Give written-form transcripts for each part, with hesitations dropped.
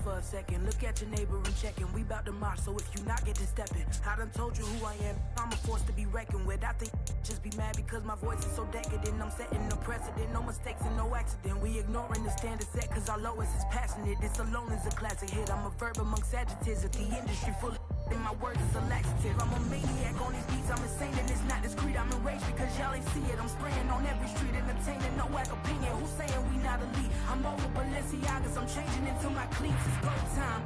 for a second. Look at your neighbor and checking. We bout to march, so if you not, get to stepping. I done told you who I am. I'm a force to be reckoned with. I think just be mad because my voice is so decadent. I'm setting a precedent. No mistakes and no accident. We ignoring the standard set because our lowest is passionate. This alone is a classic hit. I'm a verb amongst adjectives. If the industry full of and my words is a laxative. I'm a maniac on these beats. I'm insane and it's not discreet. I'm enraged because y'all ain't see it. I'm spraying on every street, entertaining no whack opinion. Who's saying we not elite? I'm over Balenciagas. I'm changing into my cleats. It's go time.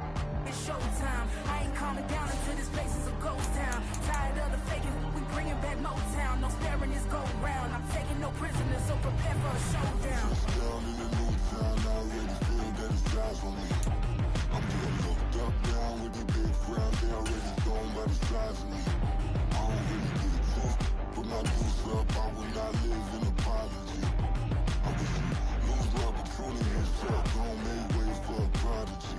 It's showtime. I ain't calming down until this place is a ghost town. Tired of the faking. We bringing back Motown. No sparing this go round. I'm taking no prisoners, so prepare for a showdown. Down in the new town, I already feel that it's eyes on me. I'm getting looked up down with the big crowd. They already gone by the size of me. I don't really get it tough. Put my goose up, I will not live in apology. I wish you lose love, but truly himself. Don't make way for a prodigy.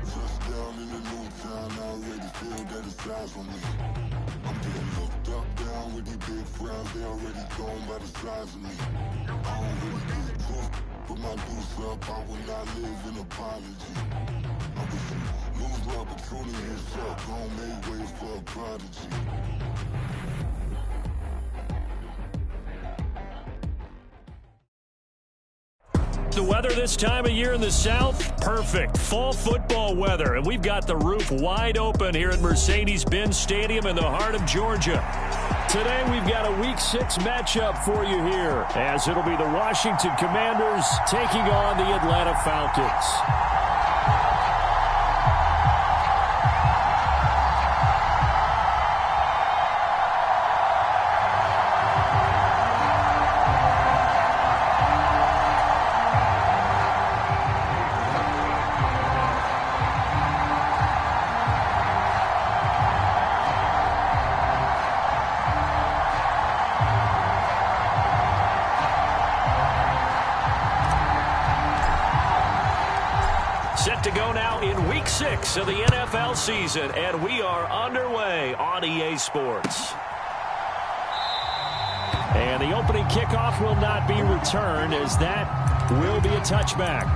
Just down in the new town, I already feel that it's eyes on me. I'm getting looked up down with the big crowd. They already gone by the size of me. I don't really get it tough. Put my goose up, I will not live in apology. I wish you lose love, but truly himself. Don't make way for a prodigy. The weather this time of year in the South, perfect. Fall football weather, and we've got the roof wide open here at Mercedes-Benz Stadium in the heart of Georgia. Today we've got a Week 6 matchup for you here, as it'll be the Washington Commanders taking on the Atlanta Falcons. Set to go now in Week 6 of the NFL season, and we are underway on EA Sports. And the opening kickoff will not be returned, as that will be a touchback.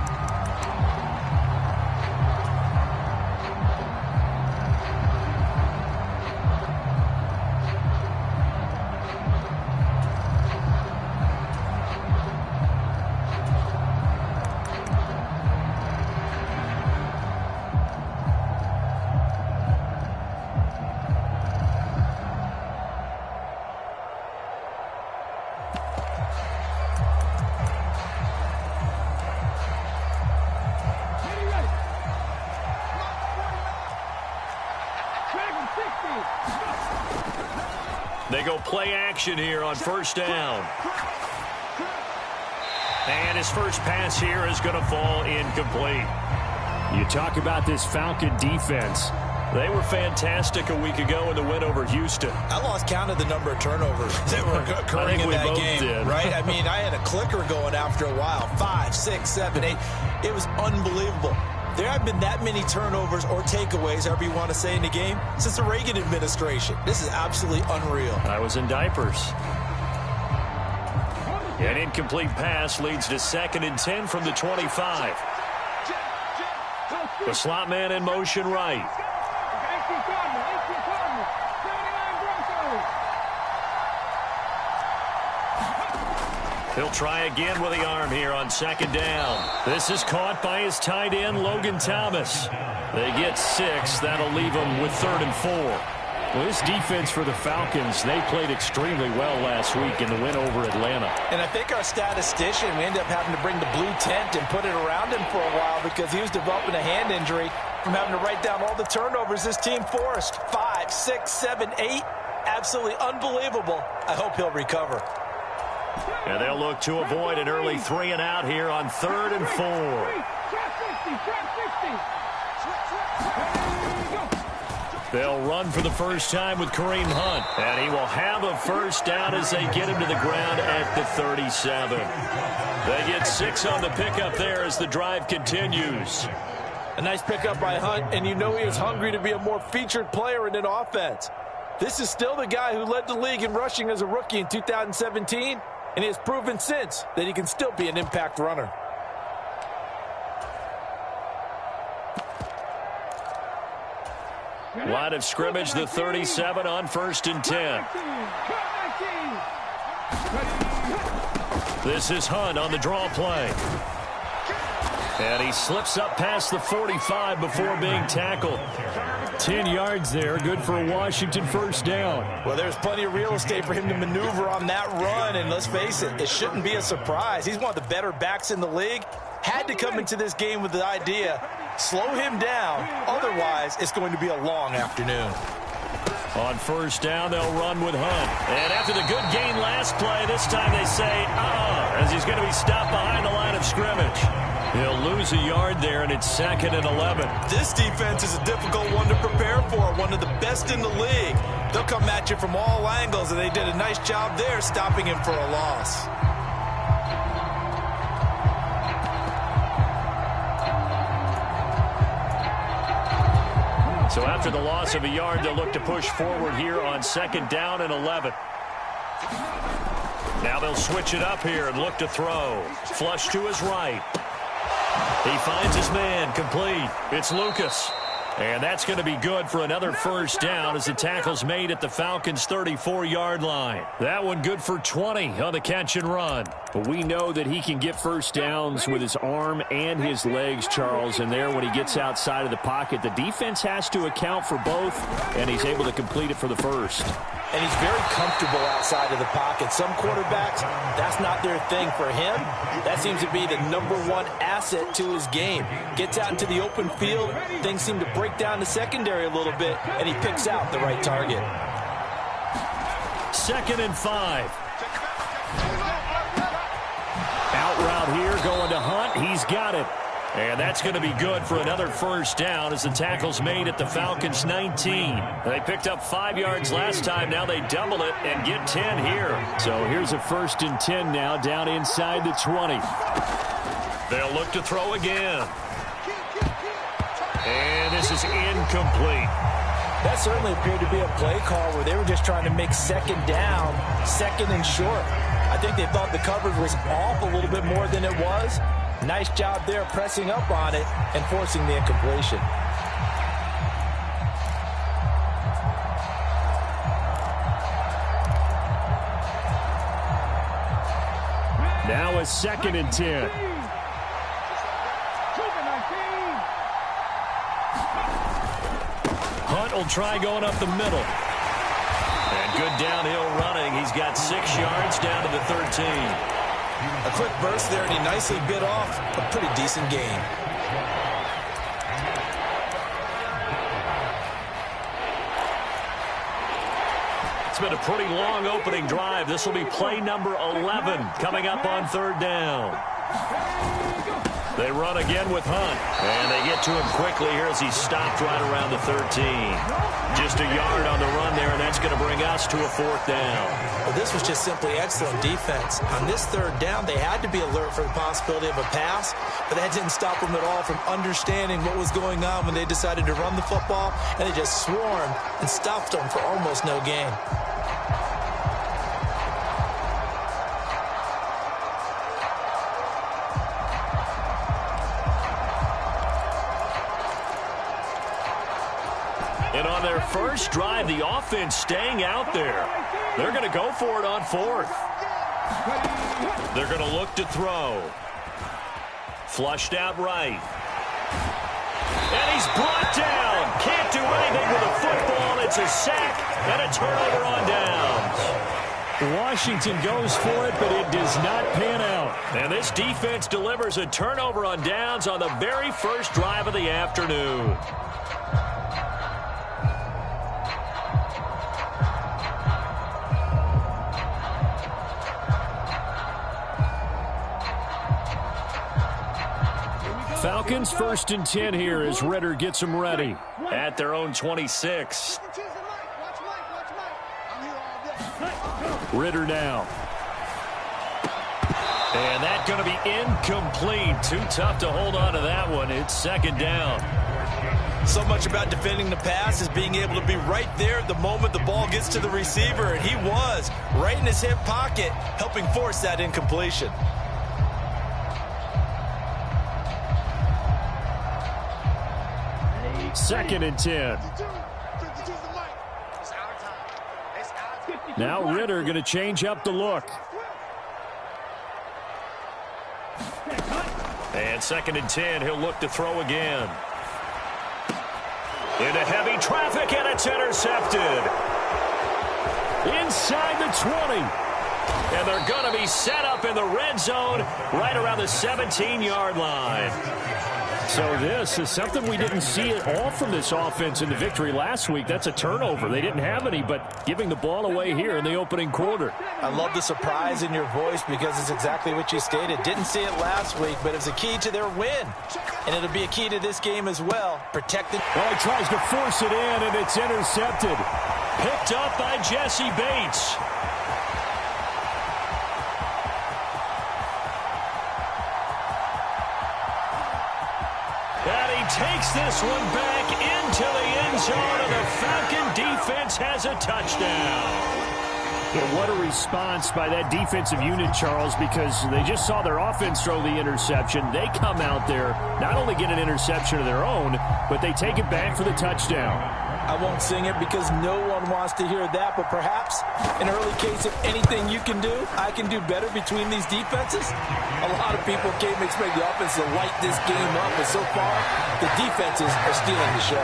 They go play action here on first down. And his first pass here is going to fall incomplete. You talk about this Falcon defense. They were fantastic a week ago in the win over Houston. I lost count of the number of turnovers that were occurring in that game. Did. Right? I mean, I had a clicker going after a while. 5, 6, 7, 8. It was unbelievable. There haven't been that many turnovers or takeaways, however you want to say, in the game since the Reagan administration. This is absolutely unreal. I was in diapers. An incomplete pass leads to 2nd and 10 from the 25. The slot man in motion right. He'll try again with the arm here on 2nd down. This is caught by his tight end, Logan Thomas. They get 6. That'll leave them with 3rd and 4. Well, this defense for the Falcons, they played extremely well last week in the win over Atlanta. And I think our statistician, we ended up having to bring the blue tent and put it around him for a while because he was developing a hand injury from having to write down all the turnovers this team forced. 5, 6, 7, 8. Absolutely unbelievable. I hope he'll recover. And they'll look to avoid an early 3 and out here on 3rd and 4. They'll run for the first time with Kareem Hunt. And he will have a first down as they get him to the ground at the 37. They get 6 on the pickup there as the drive continues. A nice pickup by Hunt, and you know he is hungry to be a more featured player in an offense. This is still the guy who led the league in rushing as a rookie in 2017, and he has proven since that he can still be an impact runner. Line of scrimmage, the 37 on 1st and 10. This is Hunt on the draw play. And he slips up past the 45 before being tackled. 10 yards there, good for a Washington first down. Well, there's plenty of real estate for him to maneuver on that run, and let's face it, it shouldn't be a surprise. He's one of the better backs in the league. Had to come into this game with the idea, slow him down, otherwise it's going to be a long afternoon. On first down, they'll run with Hunt. And after the good gain last play, this time they say, as he's going to be stopped behind the line of scrimmage. He'll lose a yard there, and it's 2nd and 11. This defense is a difficult one to prepare for, one of the best in the league. They'll come at you from all angles, and they did a nice job there stopping him for a loss. So after the loss of a yard, they'll look to push forward here on 2nd down and 11. Now they'll switch it up here and look to throw. Flush to his right. He finds his man, complete. It's Lucas. And that's going to be good for another first down as the tackle's made at the Falcons' 34-yard line. That one good for 20 on the catch and run. But we know that he can get first downs with his arm and his legs, Charles. And there, when he gets outside of the pocket, the defense has to account for both, and he's able to complete it for the first. And he's very comfortable outside of the pocket. Some quarterbacks, that's not their thing. For him, that seems to be the #1 asset to his game. Gets out into the open field, things seem to break down the secondary a little bit, and he picks out the right target. 2nd and 5. Out route here, going to Hunt. He's got it. And that's going to be good for another first down as the tackle's made at the Falcons' 19. They picked up 5 yards last time. Now they double it and get 10 here. So here's a 1st and 10 now down inside the 20. They'll look to throw again. And this is incomplete. That certainly appeared to be a play call where they were just trying to make 2nd down, 2nd and short. I think they thought the coverage was off a little bit more than it was. Nice job there pressing up on it and forcing the incompletion. Now a 2nd and 10. Hunt will try going up the middle. And good downhill running. He's got 6 yards down to the 13. A quick burst there, and he nicely bit off a pretty decent gain. It's been a pretty long opening drive. This will be play number 11 coming up on 3rd down. They run again with Hunt, and they get to him quickly here as he's stopped right around the 13. Just a yard on the run there, and that's going to bring us to a 4th down. Well, this was just simply excellent defense. On this 3rd down, they had to be alert for the possibility of a pass, but that didn't stop them at all from understanding what was going on when they decided to run the football, and they just swarmed and stopped them for almost no gain. And on their first drive, the offense staying out there. They're going to go for it on 4th. They're going to look to throw. Flushed out right. And he's brought down. Can't do anything with a football. It's a sack and a turnover on downs. Washington goes for it, but it does not pan out. And this defense delivers a turnover on downs on the very first drive of the afternoon. Falcons 1st and 10 here as Ritter gets them ready. At their own 26. Ritter now. And that's going to be incomplete. Too tough to hold on to that one. It's 2nd down. So much about defending the pass is being able to be right there at the moment the ball gets to the receiver, and he was right in his hip pocket, helping force that incompletion. Second and 10. Now Ritter going to change up the look. And 2nd and 10, he'll look to throw again. Into heavy traffic, and it's intercepted. Inside the 20. And they're going to be set up in the red zone right around the 17-yard line. So this is something we didn't see at all from this offense in the victory last week. That's a turnover. They didn't have any, but giving the ball away here in the opening quarter. I love the surprise in your voice because it's exactly what you stated. Didn't see it last week, but it's a key to their win. And it'll be a key to this game as well. Protected. Well, he tries to force it in, and it's intercepted. Picked up by Jesse Bates. And he takes this one back into the end zone, and the Falcon defense has a touchdown. Yeah, what a response by that defensive unit, Charles, because they just saw their offense throw the interception. They come out there, not only get an interception of their own, but they take it back for the touchdown. I won't sing it because no one wants to hear that, but perhaps an early case of anything you can do, I can do better between these defenses. A lot of people came to expect the offense to light this game up, but so far, the defenses are stealing the show.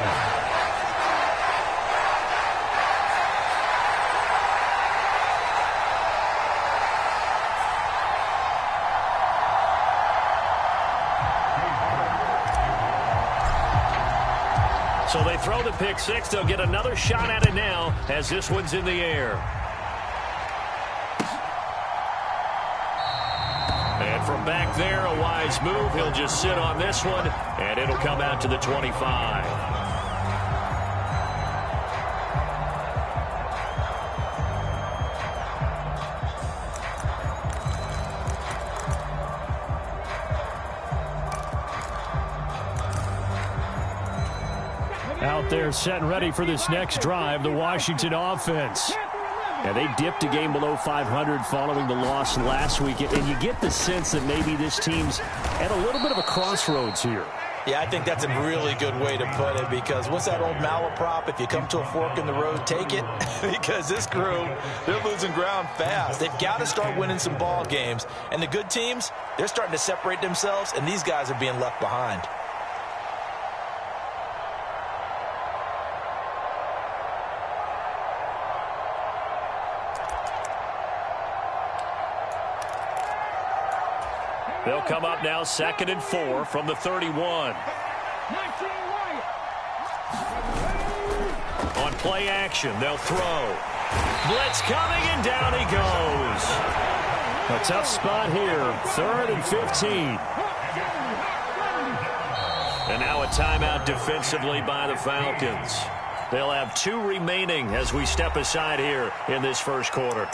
So they throw the pick six. They'll get another shot at it now as this one's in the air. And from back there, a wise move. He'll just sit on this one, and it'll come out to the 25. Out there set and ready for this next drive, the Washington offense. And they dipped a game below 500 following the loss last week. And you get the sense that maybe this team's at a little bit of a crossroads here. Yeah, I think that's a really good way to put it because what's that old malaprop? If you come to a fork in the road, take it. Because this crew, they're losing ground fast. They've got to start winning some ball games. And the good teams, they're starting to separate themselves, and these guys are being left behind. They'll come up now 2nd and 4 from the 31. On play action, they'll throw. Blitz coming, and down he goes. A tough spot here, 3rd and 15. And now a timeout defensively by the Falcons. They'll have 2 remaining as we step aside here in this first quarter.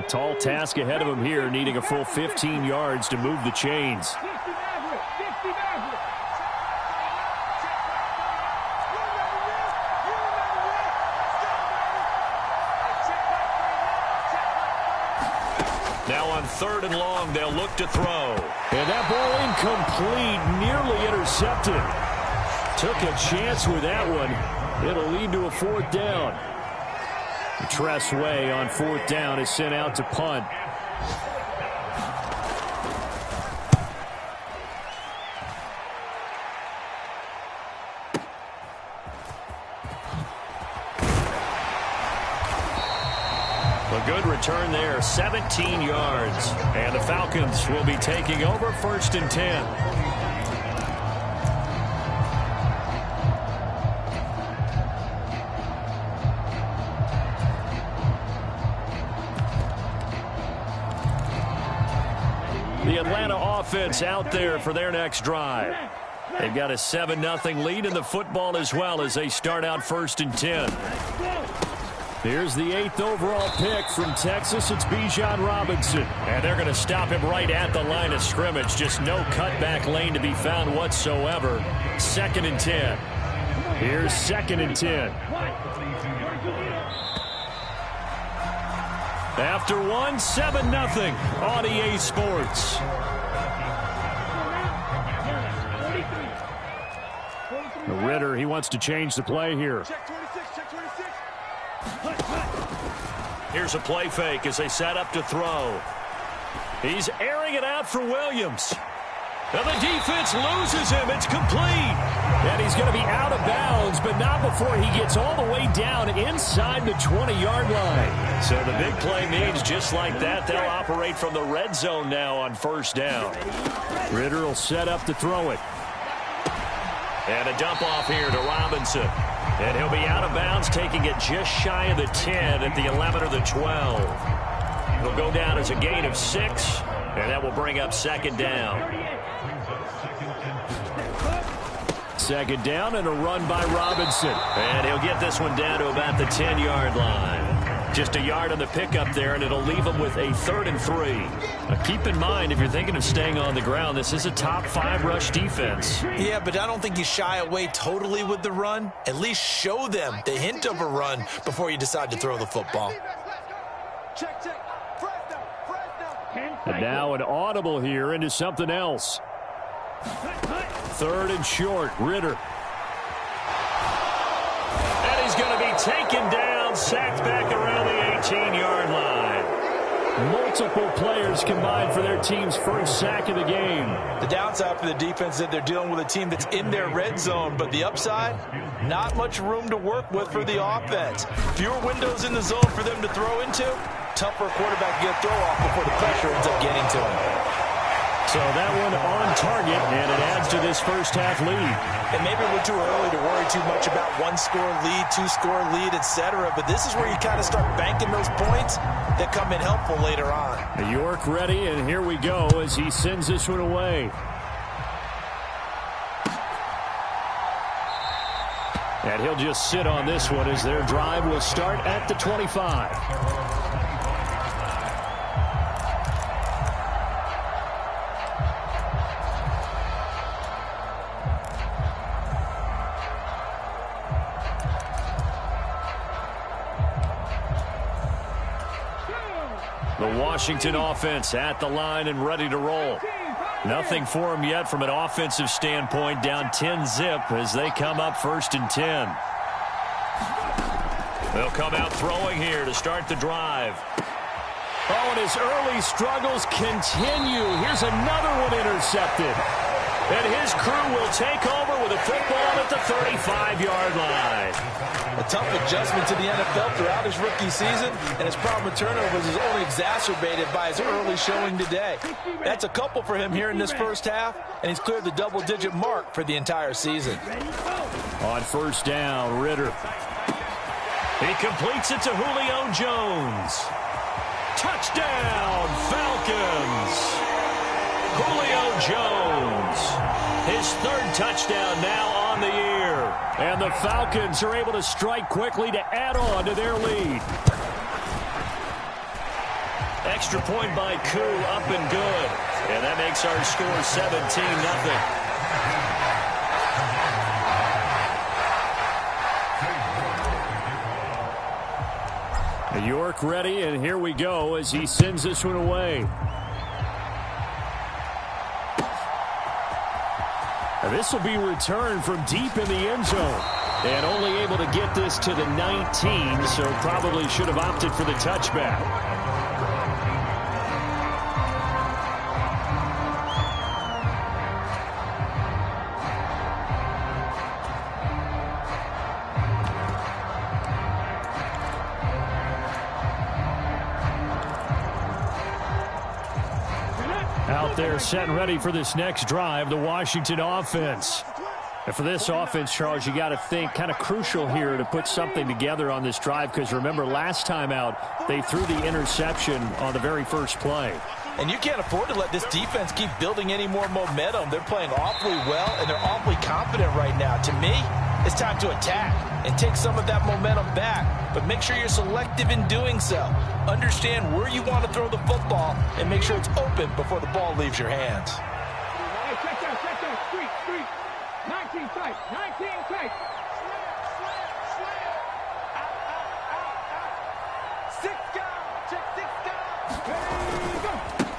Tall task ahead of him here, needing a full 15 yards to move the chains. Now on 3rd and long, they'll look to throw. And that ball incomplete, nearly intercepted. Took a chance with that one. It'll lead to a 4th down. Tress Way on 4th down is sent out to punt. A good return there, 17 yards. And the Falcons will be taking over 1st and 10. The Atlanta offense out there for their next drive. They've got a 7-0 lead in the football as well as they start out 1st and 10. Here's the 8th overall pick from Texas. It's Bijan Robinson. And they're going to stop him right at the line of scrimmage. Just no cutback lane to be found whatsoever. 2nd and 10. Here's 2nd and 10. After 1, 7-0 on EA Sports. Ritter, he wants to change the play here. Here's a play fake as they set up to throw. He's airing it out for Williams. And the defense loses him. It's complete. And he's going to be out of bounds, but not before he gets all the way down inside the 20-yard line. So the big play means just like that, they'll operate from the red zone now on 1st down. Ritter will set up to throw it. And a dump off here to Robinson. And he'll be out of bounds, taking it just shy of the 10 at the 11 or the 12. It'll go down as a gain of 6, and that will bring up 2nd down. 2nd down and a run by Robinson. And he'll get this one down to about the 10-yard line. Just a yard on the pickup there, and it'll leave him with a 3rd and 3. Now, keep in mind, if you're thinking of staying on the ground, this is a top 5 rush defense. Yeah, but I don't think you shy away totally with the run. At least show them the hint of a run before you decide to throw the football. And now an audible here into something else. 3rd and short, Ritter. And he's going to be taken down, sacked back around the 18-yard line. Multiple players combined for their team's first sack of the game. The downside for the defense is that they're dealing with a team that's in their red zone, but the upside, not much room to work with for the offense. Fewer windows in the zone for them to throw into. Tough for a quarterback to get a throw off before the pressure ends up getting to him. So that one on target, and it adds to this first half lead. And maybe we're too early to worry too much about 1-score lead, 2-score lead, etc. But this is where you kind of start banking those points that come in helpful later on. York ready, and here we go as he sends this one away. And he'll just sit on this one as their drive will start at the 25. The Washington offense at the line and ready to roll. Nothing for them yet from an offensive standpoint. Down 10-zip as they come up 1st and 10. They'll come out throwing here to start the drive. Oh, and his early struggles continue. Here's another one intercepted. And his crew will take over with a football at the 35-yard line. A tough adjustment to the NFL throughout his rookie season, and his problem with turnovers is only exacerbated by his early showing today. That's a couple for him here in this first half, and he's cleared the double-digit mark for the entire season. On 1st down, Ritter. He completes it to Julio Jones. Touchdown, Falcons! Julio Jones, his 3rd touchdown now on the year. And the Falcons are able to strike quickly to add on to their lead. Extra point by Koo, up and good. And that makes our score 17-0. York ready, and here we go as he sends this one away. This will be returned from deep in the end zone. And only able to get this to the 19, so probably should have opted for the touchback. Out there set and ready for this next drive, the Washington offense. And for this offense, Charles, you got to think kind of crucial here to put something together on this drive, because remember last time out they threw the interception on the very first play. And you can't afford to let this defense keep building any more momentum. They're playing awfully well, and they're awfully confident right now. To me, It's time to attack and take some of that momentum back, but make sure you're selective in doing so. Understand where you want to throw the football and make sure it's open before the ball leaves your hands. Hey, check that. Street. 19 tight.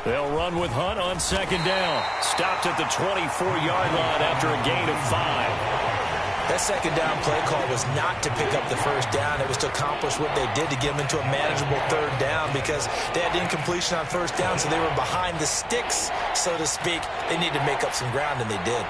They'll run with Hunt on second down. Stopped at the 24-yard line after a gain of 5. That second down play call was not to pick up the first down. It was to accomplish what they did to get them into a manageable third down because they had incompletion on first down, so they were behind the sticks, so to speak. They needed to make up some ground, and they did.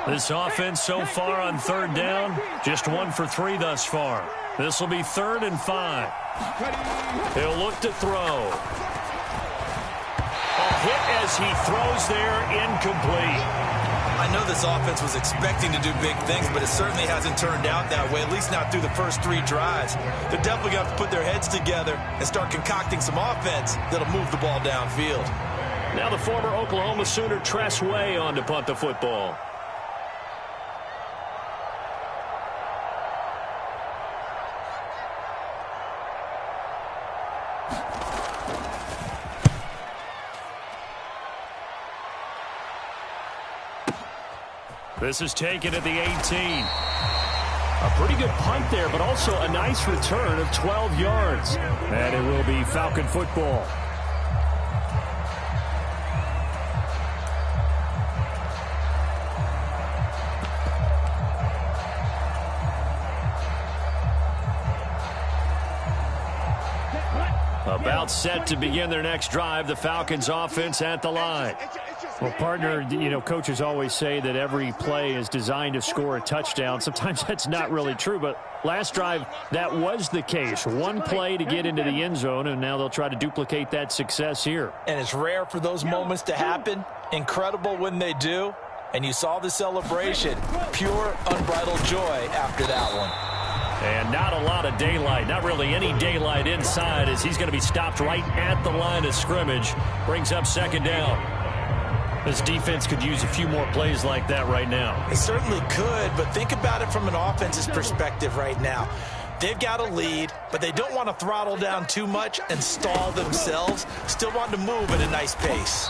This offense so far on third down, just 1 for 3 thus far. This will be 3rd and 5. He'll look to throw. A hit as he throws there, incomplete. I know this offense was expecting to do big things, but it certainly hasn't turned out that way, at least not through the first 3 drives. They're definitely going to have to put their heads together and start concocting some offense that'll move the ball downfield. Now the former Oklahoma Sooner Tress Way on to punt the football. This is taken at the 18. A pretty good punt there, but also a nice return of 12 yards. And it will be Falcon football. About set to begin their next drive, the Falcons offense at the line. Well, partner, you know, coaches always say that every play is designed to score a touchdown. Sometimes that's not really true, but last drive, that was the case. One play to get into the end zone, and now they'll try to duplicate that success here. And it's rare for those moments to happen. Incredible when they do. And you saw the celebration. Pure, unbridled joy after that one. And not a lot of daylight, not really any daylight inside, as he's going to be stopped right at the line of scrimmage. Brings up 2nd down. This defense could use a few more plays like that right now. It certainly could, but think about it from an offense's perspective right now. They've got a lead, but they don't want to throttle down too much and stall themselves. Still want to move at a nice pace.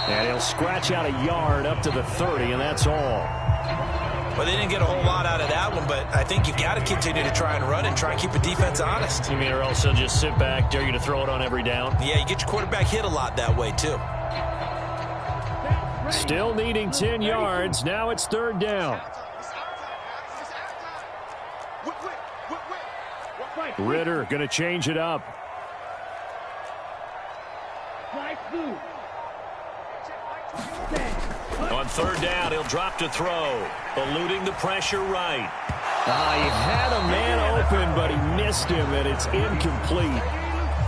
And he'll scratch out a yard up to the 30, and that's all. Well, they didn't get a whole lot out of that one, but I think you've got to continue to try and run and try and keep the defense honest. You mean or else they'll just sit back, dare you to throw it on every down? Yeah, you get your quarterback hit a lot that way, too. Still needing 10 yards. Now it's 3rd down. Ritter going to change it up. On 3rd down, he'll drop to throw. Eluding the pressure right. He had a man open, but he missed him, and it's incomplete.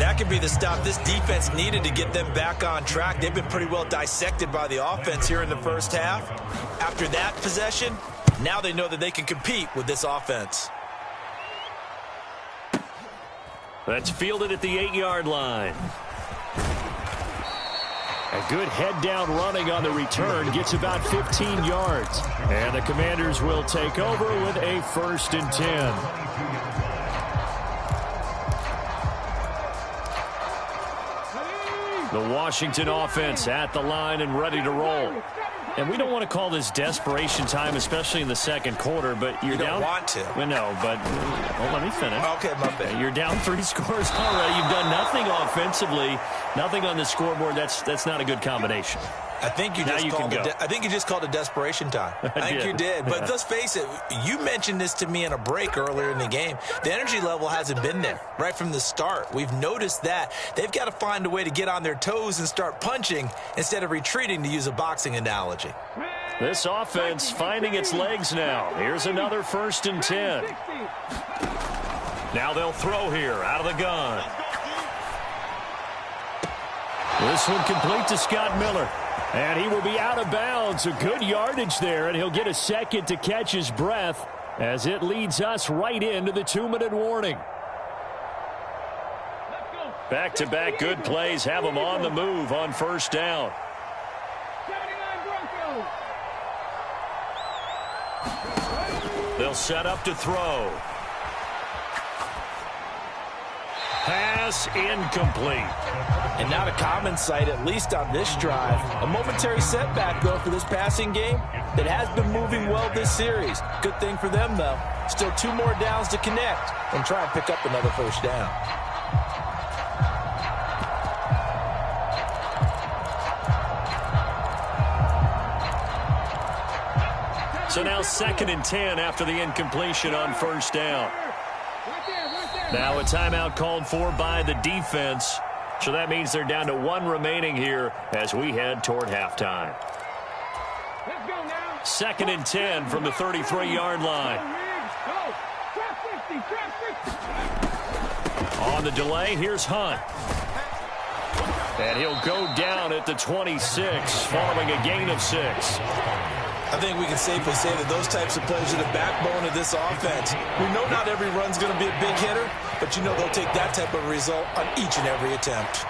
That could be the stop this defense needed to get them back on track. They've been pretty well dissected by the offense here in the first half. After that possession, now they know that they can compete with this offense. That's fielded at the 8-yard line. A good head-down running on the return gets about 15 yards. And the Commanders will take over with a 1st and 10. The Washington offense at the line and ready to roll. And we don't want to call this desperation time, especially in the 2nd quarter, but you're down. You don't want to. Well, no, but let me finish. Okay, my bad. You're down 3 scores already. You've done nothing offensively, nothing on the scoreboard. That's not a good combination. I think you just called it desperation time. I think you did. But let's face it, you mentioned this to me in a break earlier in the game. The energy level hasn't been there right from the start. We've noticed that. They've got to find a way to get on their toes and start punching instead of retreating, to use a boxing analogy. This offense finding its legs now. Here's another 1st and 10. Now they'll throw here out of the gun. This one complete to Scott Miller. And he will be out of bounds. A good yardage there, and he'll get a 2nd to catch his breath as it leads us right into the 2-minute warning. Back-to-back good plays have them on the move on 1st down. They'll set up to throw. Pass incomplete. And not a common sight, at least on this drive. A momentary setback, though, for this passing game that has been moving well this series. Good thing for them, though. Still 2 more downs to connect and try and pick up another 1st down. So now 2nd and 10 after the incompletion on 1st down. Now a timeout called for by the defense. So that means they're down to 1 remaining here as we head toward halftime. Let's go now. 2nd and 10 from the 33-yard line. On the delay, here's Hunt. And he'll go down at the 26 following a gain of 6. I think we can safely say that those types of plays are the backbone of this offense. We know not every run's going to be a big hitter, but you know they'll take that type of result on each and every attempt.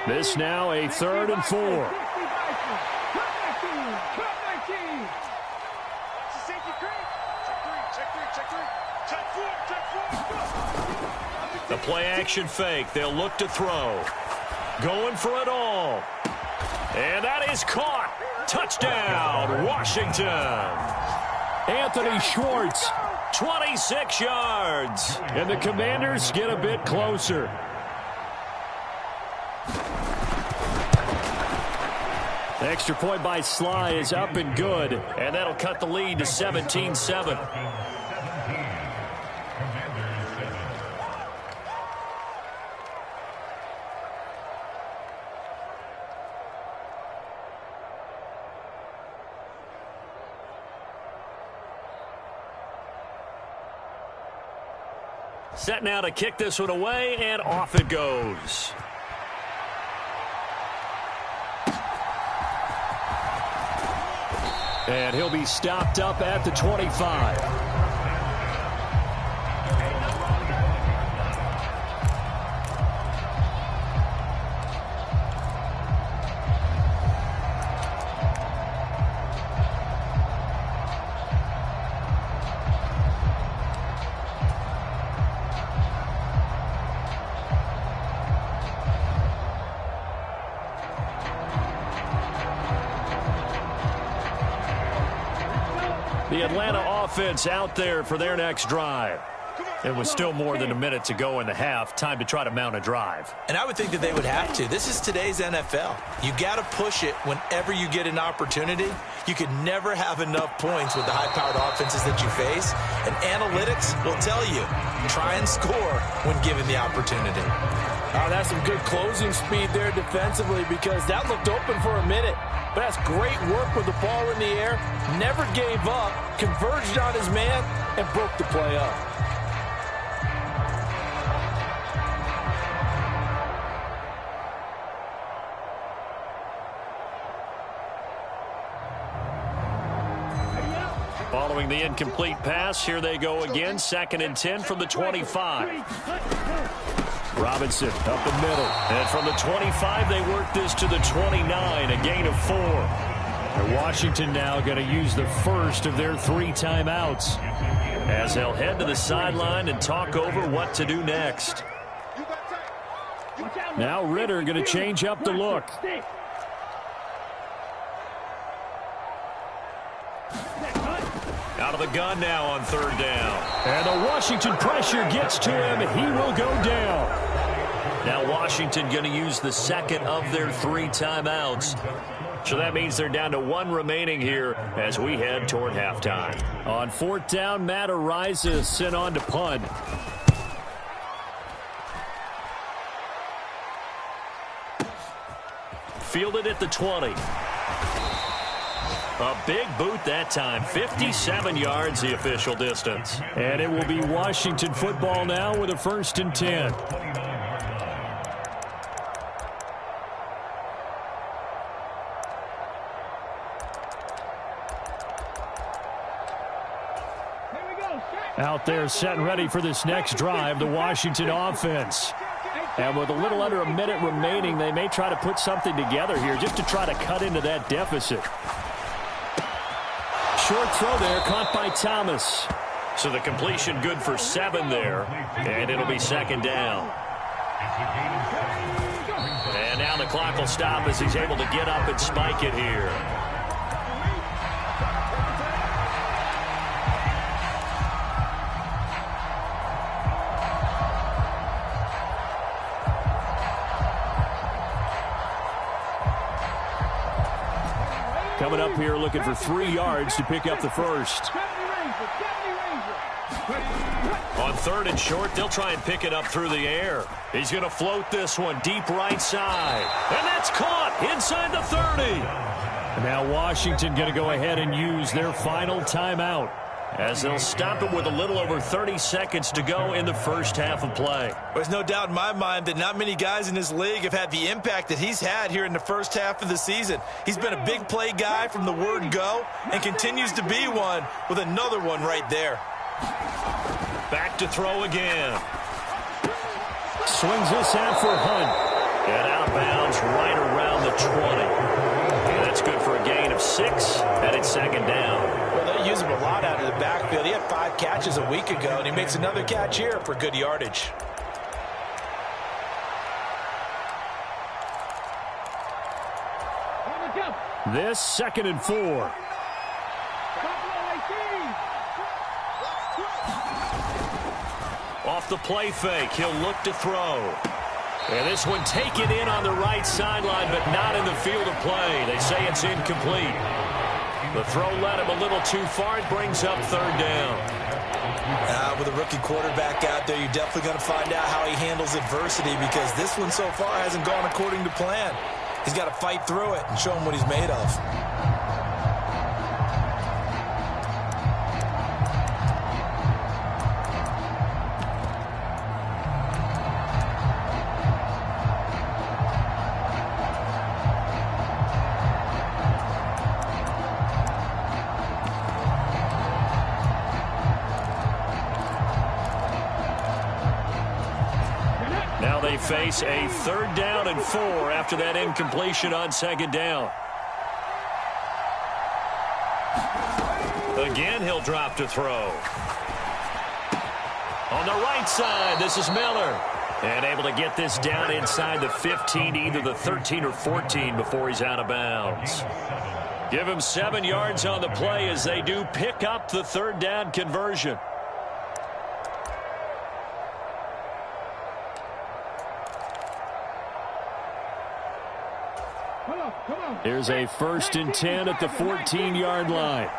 This now a 3rd and 4. The play-action fake. They'll look to throw. Going for it all. And that is caught. Touchdown, Washington. Anthony Schwartz. 26 yards. And the Commanders get a bit closer. The extra point by Sly is up and good. And that'll cut the lead to 17-7. Set now to kick this one away, and off it goes. And he'll be stopped up at the 25. The Atlanta offense out there for their next drive. It was still more than a minute to go in the half. Time to try to mount a drive. And I would think that they would have to. This is today's NFL. You got to push it whenever you get an opportunity. You can never have enough points with the high-powered offenses that you face. And analytics will tell you, try and score when given the opportunity. Oh, that's some good closing speed there defensively, because that looked open for a minute. But that's great work with the ball in the air. Never gave up, converged on his man, and broke the play up. Following the incomplete pass, here they go again. 2nd and 10 from the 25. Robinson up the middle. And from the 25, they work this to the 29, a gain of 4. And Washington now going to use the first of their 3 timeouts, as they'll head to the sideline and talk over what to do next. Now Ritter going to change up the look. Out of the gun now on 3rd down. And the Washington pressure gets to him. He will go down. Now Washington going to use the 2nd of their 3 timeouts. So that means they're down to 1 remaining here as we head toward halftime. On 4th down, Matt Ariza sent on to punt. Fielded at the 20. A big boot that time. 57 yards the official distance. And it will be Washington football now with a 1st and 10. Out there set and ready for this next drive, the Washington offense. And with a little under a minute remaining, they may try to put something together here just to try to cut into that deficit. Short throw there, caught by Thomas. So the completion good for 7 there, and it'll be 2nd down. And now the clock will stop as he's able to get up and spike it here. Coming up here looking for 3 yards to pick up the first. On 3rd and short, they'll try and pick it up through the air. He's going to float this one deep right side. And that's caught inside the 30. Now Washington going to go ahead and use their final timeout, as they'll stop it with a little over 30 seconds to go in the first half of play. There's no doubt in my mind that not many guys in this league have had the impact that he's had here in the first half of the season. He's been a big play guy from the word go and continues to be one with another one right there. Back to throw again. Swings this out for Hunt. And out of bounds right around the 20. And that's good for a gain of 6, and it's 2nd down. Well, they use him a lot out of the backfield. He had 5 catches a week ago, and he makes another catch here for good yardage. This 2nd and 4. Off the play fake, he'll look to throw. And this one taken in on the right sideline, but not in the field of play. They say it's incomplete. The throw led him a little too far. It brings up 3rd down. With a rookie quarterback out there, you're definitely going to find out how he handles adversity, because this one so far hasn't gone according to plan. He's got to fight through it and show him what he's made of. Now they face a 3rd down and 4 after that incompletion on 2nd down. Again, he'll drop to throw. On the right side, this is Miller. And able to get this down inside the 15, either the 13 or 14 before he's out of bounds. Give him 7 yards on the play as they do pick up the 3rd down conversion. Here's a 1st and 10 at the 14-yard line.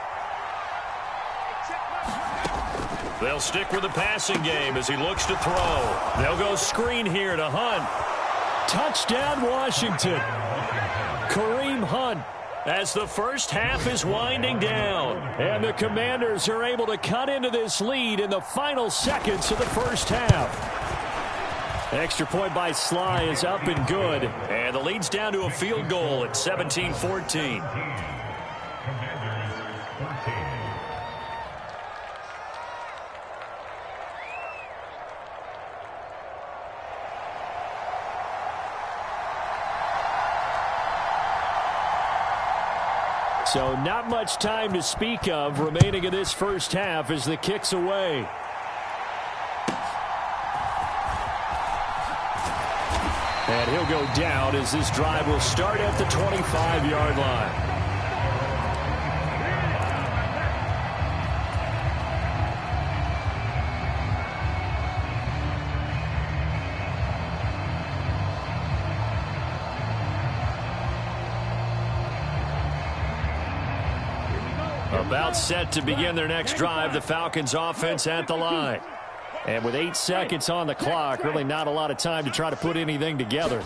They'll stick with the passing game as he looks to throw. They'll go screen here to Hunt. Touchdown, Washington. Kareem Hunt. As the first half is winding down. And the Commanders are able to cut into this lead in the final seconds of the first half. Extra point by Sly is up and good. And the lead's down to a field goal at 17-14. So not much time to speak of remaining in this first half as the kick's away. And he'll go down as this drive will start at the 25-yard line. About set to begin their next drive, the Falcons offense at the line. And with 8 seconds on the clock, really not a lot of time to try to put anything together.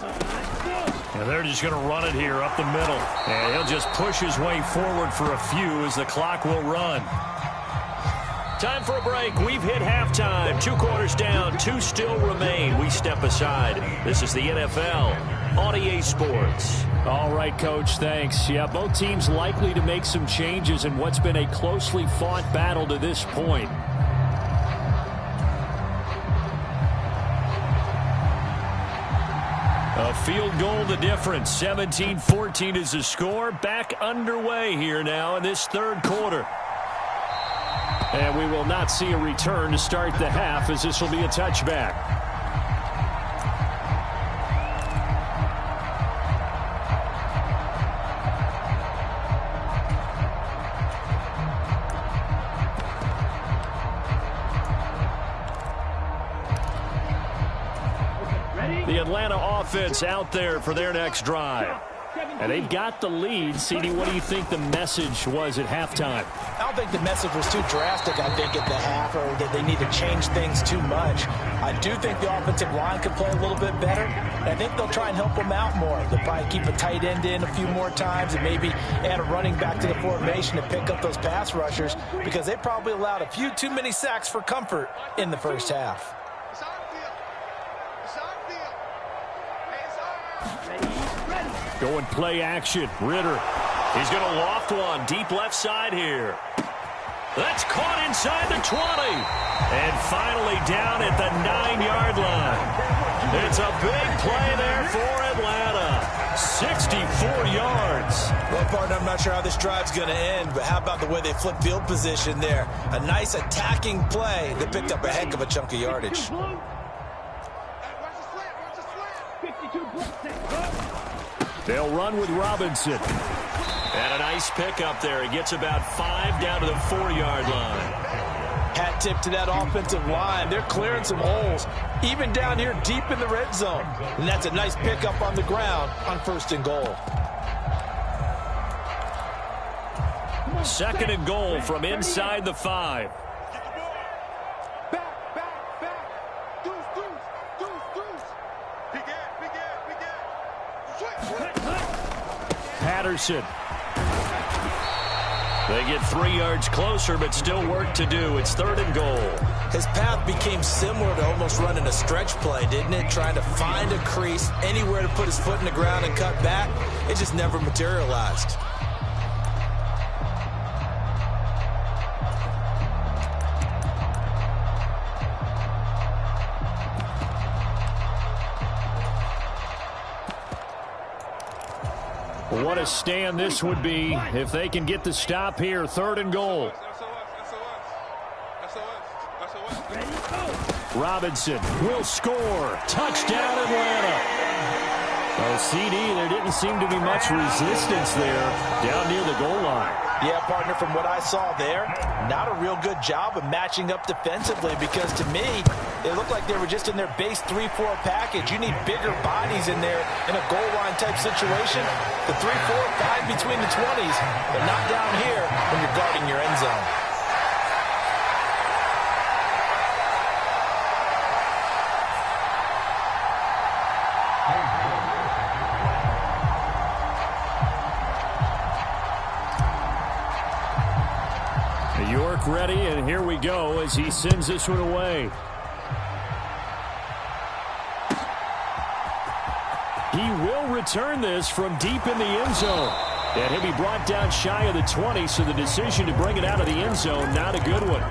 And they're just going to run it here up the middle. And he'll just push his way forward for a few as the clock will run. Time for a break. We've hit halftime. 2 quarters down, 2 still remain. We step aside. This is the NFL on EA Sports. All right, Coach, thanks. Yeah, both teams likely to make some changes in what's been a closely fought battle to this point. A field goal the difference. 17-14 is the score. Back underway here now in this 3rd quarter. And we will not see a return to start the half, as this will be a touchback. The Atlanta offense out there for their next drive. And they've got the lead. CD, what do you think the message was at halftime? I don't think the message was too drastic, I think, at the half, or that they need to change things too much. I do think the offensive line could play a little bit better, and I think they'll try and help them out more. They'll probably keep a tight end in a few more times and maybe add a running back to the formation to pick up those pass rushers, because they probably allowed a few too many sacks for comfort in the first half. Going play action. Ritter. He's going to loft one deep left side here. That's caught inside the 20. And finally down at the 9-yard line. It's a big play there for Atlanta. 64 yards. Well, partner, I'm not sure how this drive's going to end, but how about the way they flip field position there? A nice attacking play that picked up a heck of a chunk of yardage. They'll run with Robinson. And a nice pickup there. He gets about 5 down to the 4-yard line. Hat tip to that offensive line. They're clearing some holes, even down here deep in the red zone. And that's a nice pickup on the ground on 1st and goal. 2nd and goal from inside the 5. Patterson. They get 3 yards closer, but still work to do. It's 3rd and goal. His path became similar to almost running a stretch play, didn't it? Trying to find a crease, anywhere to put his foot in the ground and cut back. It just never materialized. What a stand this would be if they can get the stop here. 3rd and goal. Robinson will score. Touchdown, Atlanta. Oh, CD, there didn't seem to be much resistance there down near the goal line. Yeah, partner, from what I saw there, not a real good job of matching up defensively, because to me, it looked like they were just in their base 3-4 package. You need bigger bodies in there in a goal line type situation. The 3-4, 5 between the 20s, but not down here when you're guarding your end zone. York ready, and here we go as he sends this one away. He will return this from deep in the end zone. And he'll be brought down shy of the 20, so the decision to bring it out of the end zone, not a good one.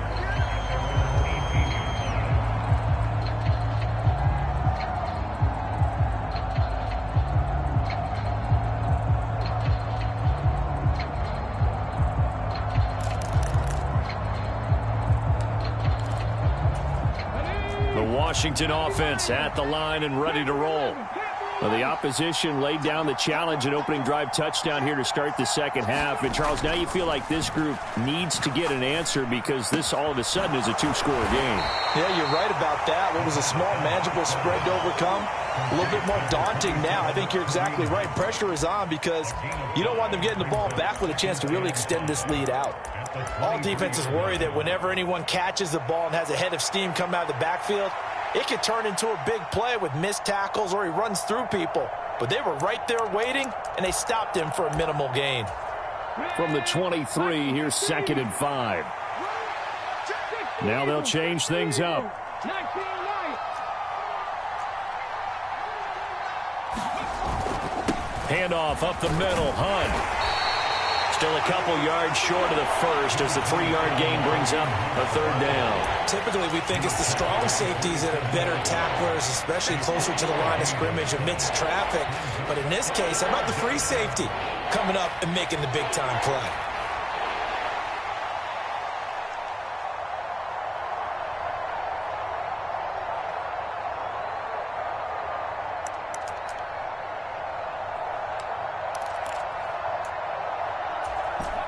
Washington offense at the line and ready to roll. Well, the opposition laid down the challenge and opening drive touchdown here to start the second half. And, Charles, now you feel like this group needs to get an answer because this all of a sudden is a 2-score game. Yeah, you're right about that. What was a small, manageable spread to overcome, a little bit more daunting now. I think you're exactly right. Pressure is on because you don't want them getting the ball back with a chance to really extend this lead out. All defenses worry that whenever anyone catches the ball and has a head of steam come out of the backfield, it could turn into a big play with missed tackles or he runs through people. But they were right there waiting, and they stopped him for a minimal gain. From the 23, here's 2nd and 5. Now they'll change things up. Handoff up the middle, Hunt. Still a couple yards short of the first as the 3-yard gain brings up a 3rd down. Typically, we think it's the strong safeties that are better tacklers, especially closer to the line of scrimmage amidst traffic. But in this case, how about the free safety coming up and making the big-time play?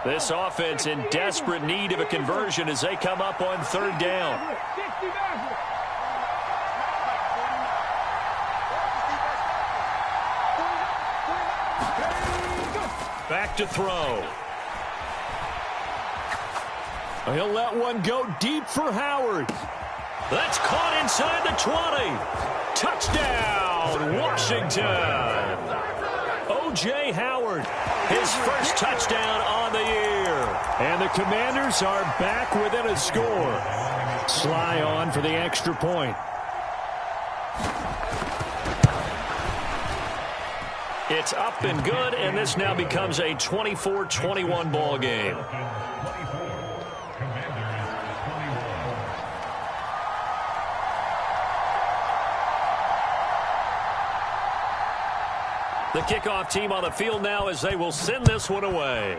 This offense in desperate need of a conversion as they come up on 3rd down. Back to throw. He'll let one go deep for Howard. That's caught inside the 20. Touchdown, Washington. O.J. Howard, his first touchdown on the year. And the Commanders are back within a score. Sly on for the extra point. It's up and good, and this now becomes a 24-21 ball game. The kickoff team on the field now as they will send this one away.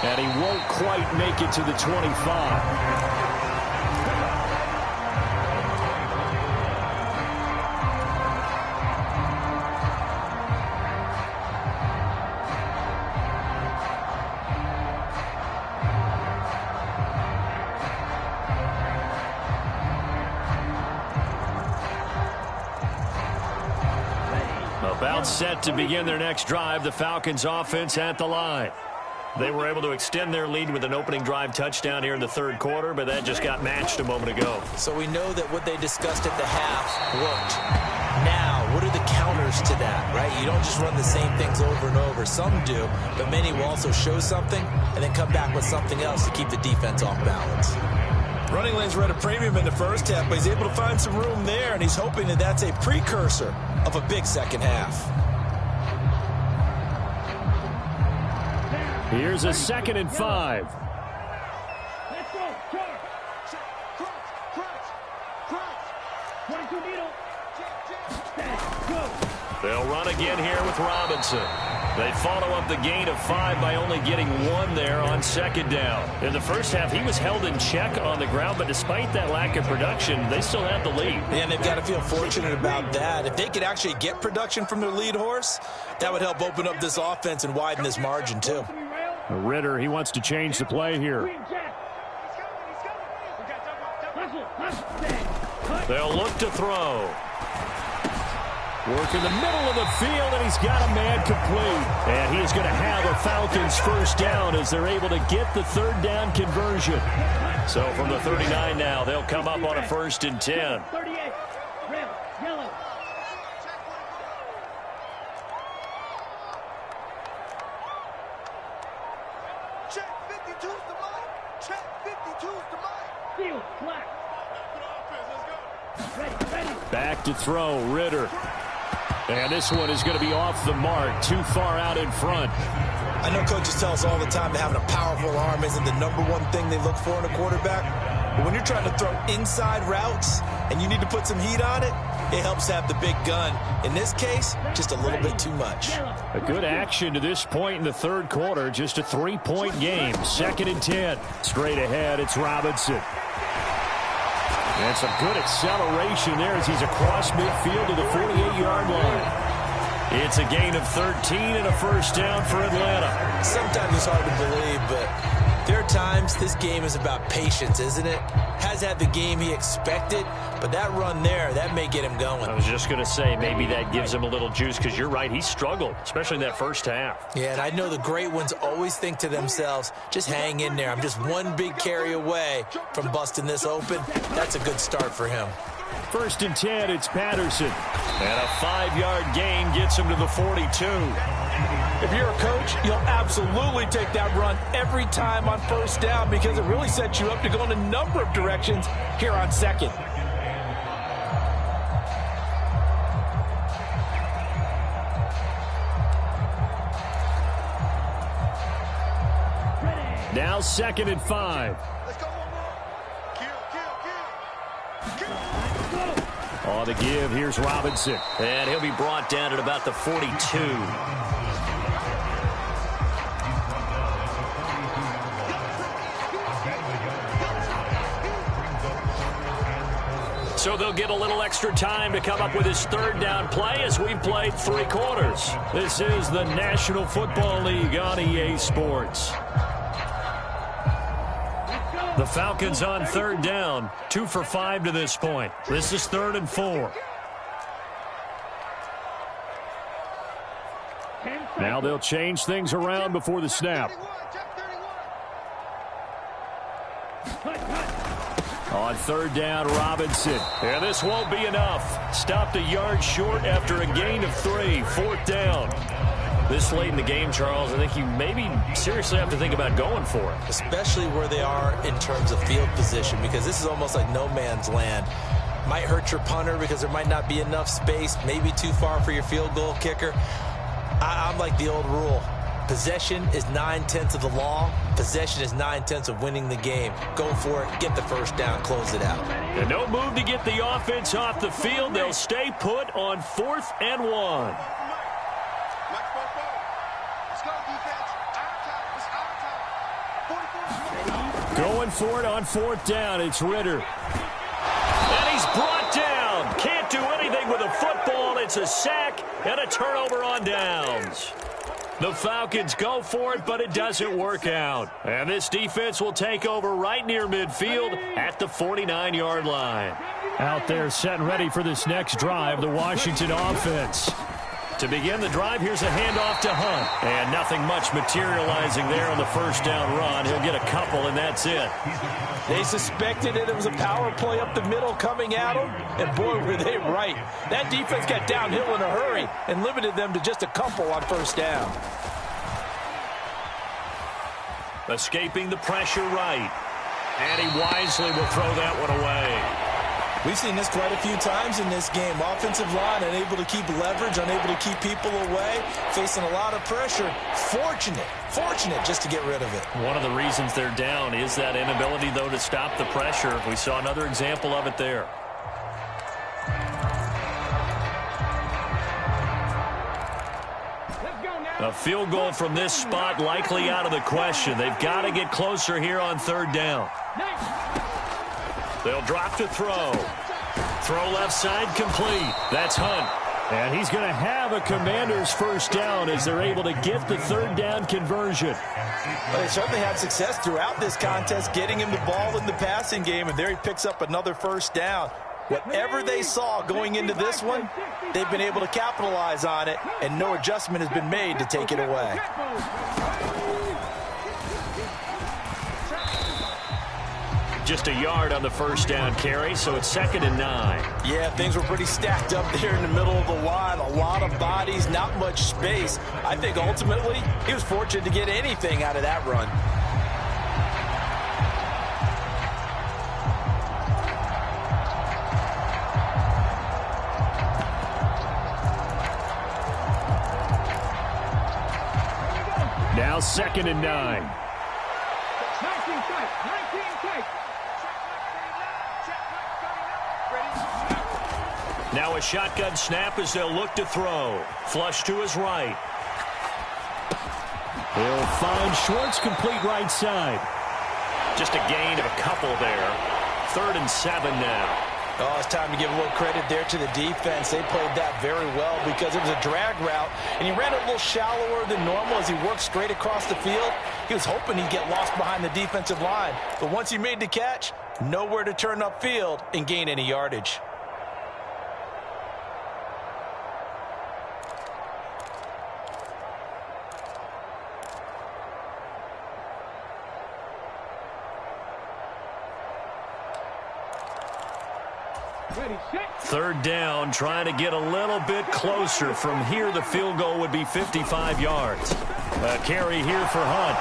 And he won't quite make it to the 25. About set to begin their next drive, the Falcons offense at the line. They were able to extend their lead with an opening drive touchdown here in the third quarter, but that just got matched a moment ago. So we know that what they discussed at the half worked. Now, what are the counters to that, right? You don't just run the same things over and over. Some do, but many will also show something and then come back with something else to keep the defense off balance. Running lanes were at a premium in the first half, but he's able to find some room there, and he's hoping that that's a precursor of a big second half. Here's a 2nd and 5. Let's go. Charge. Crunch. 22 needle. Go. They'll run again here with Robinson. They follow up the gain of 5 by only getting 1 there on 2nd down. In the first half, he was held in check on the ground, but despite that lack of production, they still have the lead. And they've got to feel fortunate about that. If they could actually get production from their lead horse, that would help open up this offense and widen this margin, too. Ritter, he wants to change the play here. They'll look to throw. Work in the middle of the field, and he's got a man complete. And he's going to have a Falcons first down as they're able to get the 3rd down conversion. So from the 39 now, they'll come up on a 1st and 10. 38. Red, yellow. Check 52's the mic. Check 52's the mic. Field, flat. Ready. Back to throw, Ritter. And this one is going to be off the mark, too far out in front. I know coaches tell us all the time that having a powerful arm isn't the #1 thing they look for in a quarterback. But when you're trying to throw inside routes and you need to put some heat on it, it helps have the big gun. In this case, just a little bit too much. A good action to this point in the 3rd quarter. Just a 3-point game. 2nd and 10. Straight ahead, it's Robinson. And some good acceleration there as he's across midfield to the 48-yard line. It's a gain of 13 and a first down for Atlanta. Sometimes it's hard to believe, but there are times this game is about patience, isn't it? Has had the game he expected, but that run there, that may get him going. I was just going to say maybe that gives him a little juice because you're right, he struggled, especially in that first half. Yeah, and I know the great ones always think to themselves, just hang in there. I'm just one big carry away from busting this open. That's a good start for him. 1st and 10, it's Patterson. And a 5-yard gain gets him to the 42. If you're a coach, you'll absolutely take that run every time on 1st down because it really sets you up to go in a number of directions here on 2nd. Now 2nd and 5. Let's go. Kill. On the give, here's Robinson. And he'll be brought down at about the 42. So they'll get a little extra time to come up with his 3rd down play as we've played 3 quarters. This is the National Football League on EA Sports. Let's go. The Falcons on third down, 2 for 5 to this point. This is 3rd and 4. Now they'll change things around before the snap. On third down, Robinson. And this won't be enough. Stopped a yard short after a gain of 3. 4th down. This late in the game, Charles, I think you maybe seriously have to think about going for it. Especially where they are in terms of field position, because this is almost like no man's land. Might hurt your punter because there might not be enough space, maybe too far for your field goal kicker. I'm like the old rule. Possession is 9/10 of the law. Possession is 9/10 of winning the game. Go for it. Get the first down. Close it out. And no move to get the offense off the field. They'll stay put on 4th and 1. Going for it on 4th down. It's Ritter. And he's brought down. Can't do anything with a football. It's a sack and a turnover on downs. The Falcons go for it, but it doesn't work out. And this defense will take over right near midfield at the 49-yard line. Out there set and ready for this next drive, the Washington offense. To begin the drive, here's a handoff to Hunt. And nothing much materializing there on the first down run. He'll get a couple, and that's it. They suspected it was a power play up the middle coming at them, and boy, were they right. That defense got downhill in a hurry and limited them to just a couple on first down. Escaping the pressure right. And he wisely will throw that one away. We've seen this quite a few times in this game. Offensive line unable to keep leverage, unable to keep people away, facing a lot of pressure. Fortunate just to get rid of it. One of the reasons they're down is that inability, though, to stop the pressure. We saw another example of it there. A field goal from this spot likely out of the question. They've got to get closer here on third down. They'll drop to throw. Throw left side complete. That's Hunt. And he's going to have a Commander's first down as they're able to get the third down conversion. Well, they certainly had success throughout this contest, getting him the ball in the passing game, and there he picks up another first down. Whatever they saw going into this one, they've been able to capitalize on it, and no adjustment has been made to take it away. Just a yard on the first down carry, so it's 2nd and 9. Yeah, things were pretty stacked up there in the middle of the line. A lot of bodies, not much space. I think ultimately he was fortunate to get anything out of that run. Now 2nd and 9. Now a shotgun snap as they'll look to throw. Flush to his right. He'll find Schwartz complete right side. Just a gain of a couple there. 3rd and 7 now. Oh, it's time to give a little credit there to the defense. They played that very well because it was a drag route, and he ran a little shallower than normal as he worked straight across the field. He was hoping he'd get lost behind the defensive line, but once he made the catch, nowhere to turn upfield and gain any yardage. Third down, trying to get a little bit closer. From here, the field goal would be 55 yards. A carry here for Hunt.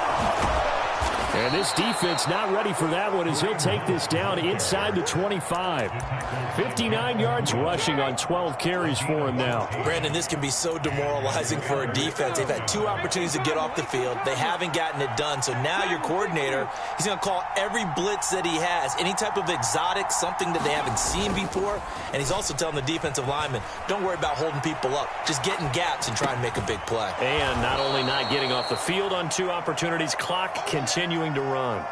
And this defense not ready for that one as he'll take this down inside the 25. 59 yards rushing on 12 carries for him now. Brandon, this can be so demoralizing for a defense. They've had 2 opportunities to get off the field. They haven't gotten it done. So now your coordinator, he's going to call every blitz that he has, any type of exotic, something that they haven't seen before. And he's also telling the defensive lineman, don't worry about holding people up. Just get in gaps and try and make a big play. And not only not getting off the field on 2 opportunities, clock continuing to run.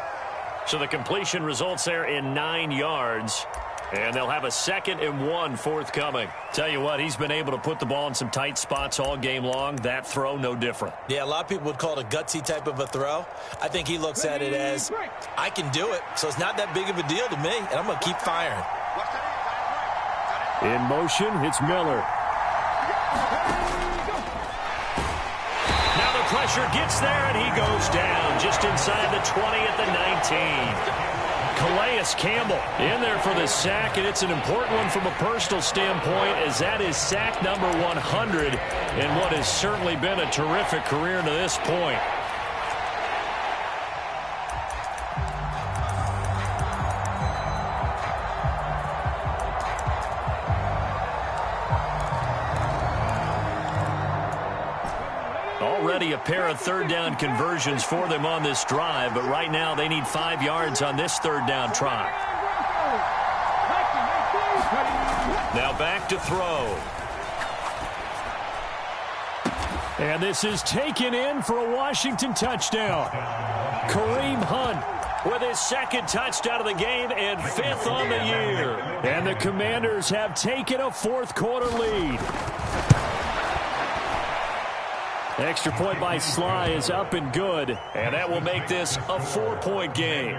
So the completion results there in 9 yards. And they'll have a 2nd and 1 forthcoming. Tell you what, he's been able to put the ball in some tight spots all game long. That throw, no different. Yeah, a lot of people would call it a gutsy type of a throw. I think he looks at it as, I can do it, so it's not that big of a deal to me, and I'm going to keep firing. In motion, it's Miller. Now the pressure gets there, and he goes down just inside the 20 at the 19. Calais Campbell in there for the sack, and it's an important one from a personal standpoint, as that is sack number 100 in what has certainly been a terrific career to this point. Already a pair of 3rd down conversions for them on this drive, but right now they need 5 yards on this 3rd down try. Now back to throw. And this is taken in for a Washington touchdown. Kareem Hunt with his 2nd touchdown of the game and 5th on the year. And the Commanders have taken a 4th quarter lead. Extra point by Sly is up and good. And that will make this a 4-point game.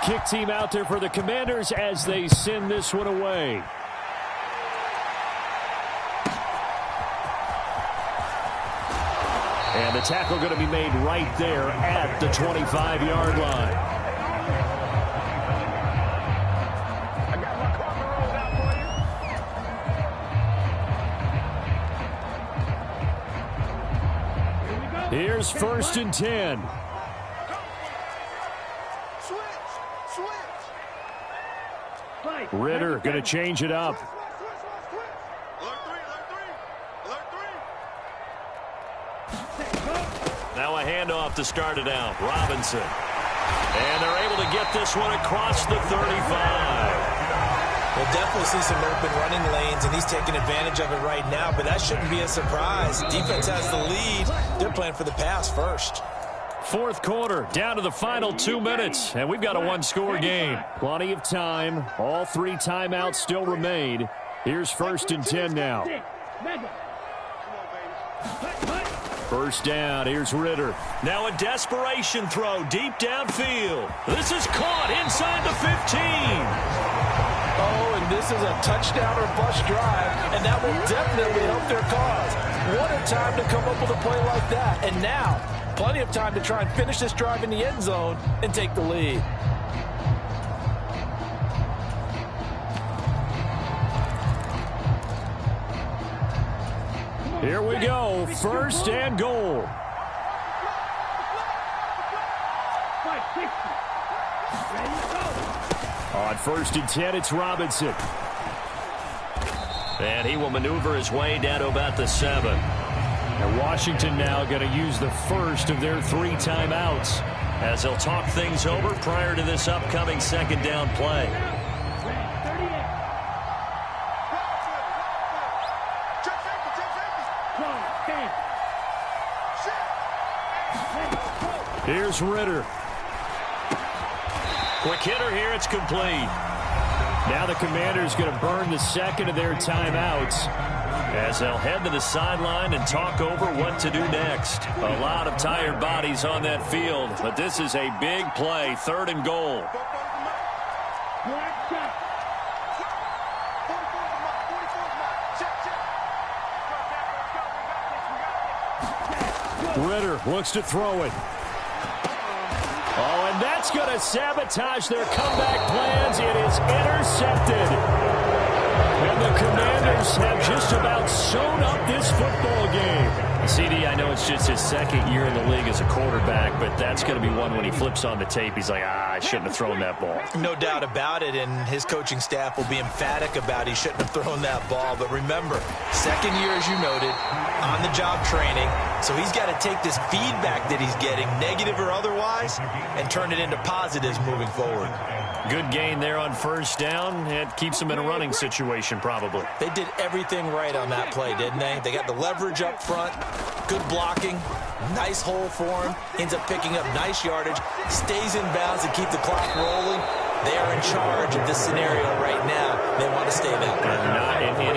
Kick team out there for the Commanders as they send this one away. And the tackle going to be made right there at the 25-yard line. Here's 1st and 10. Ritter going to change it up. Now a handoff to start it out. Robinson. And they're able to get this one across the 35. We'll definitely see some open running lanes, and he's taking advantage of it right now, but that shouldn't be a surprise. Defense has the lead. They're playing for the pass first. 4th quarter, down to the final 2 minutes, and we've got a 1-score game. Plenty of time. All 3 timeouts still remain. Here's 1st and 10 now. 1st down. Here's Ritter. Now a desperation throw deep downfield. This is caught inside the 15. Oh, and this is a touchdown or bust drive, and that will definitely help their cause. What a time to come up with a play like that. And now, plenty of time to try and finish this drive in the end zone and take the lead. Here we go. 1st and goal. On 1st and 10, it's Robinson. And he will maneuver his way down to about the 7. And Washington now going to use the first of their 3 timeouts as they'll talk things over prior to this upcoming 2nd down play. Here's Ritter. Quick hitter here. It's complete. Now the Commanders going to burn the 2nd of their timeouts as they'll head to the sideline and talk over what to do next. A lot of tired bodies on that field, but this is a big play. 3rd and goal. Ritter looks to throw it. Oh, and that's going to sabotage their comeback plans. It is intercepted. And the Commanders have just about sewn up this football game. CD, I know it's just his 2nd year in the league as a quarterback, but that's going to be one when he flips on the tape. He's like, I shouldn't have thrown that ball. No doubt about it, and his coaching staff will be emphatic about he shouldn't have thrown that ball. But remember, 2nd year, as you noted, on-the-job training. So he's got to take this feedback that he's getting, negative or otherwise, and turn it into positives moving forward. Good gain there on 1st down. It keeps him in a running situation. situation, probably. They did everything right on that play, didn't they? They got the leverage up front, good blocking, nice hole for him, ends up picking up nice yardage, stays in bounds to keep the clock rolling. They are in charge of this scenario right now. They want to stay that way. Not in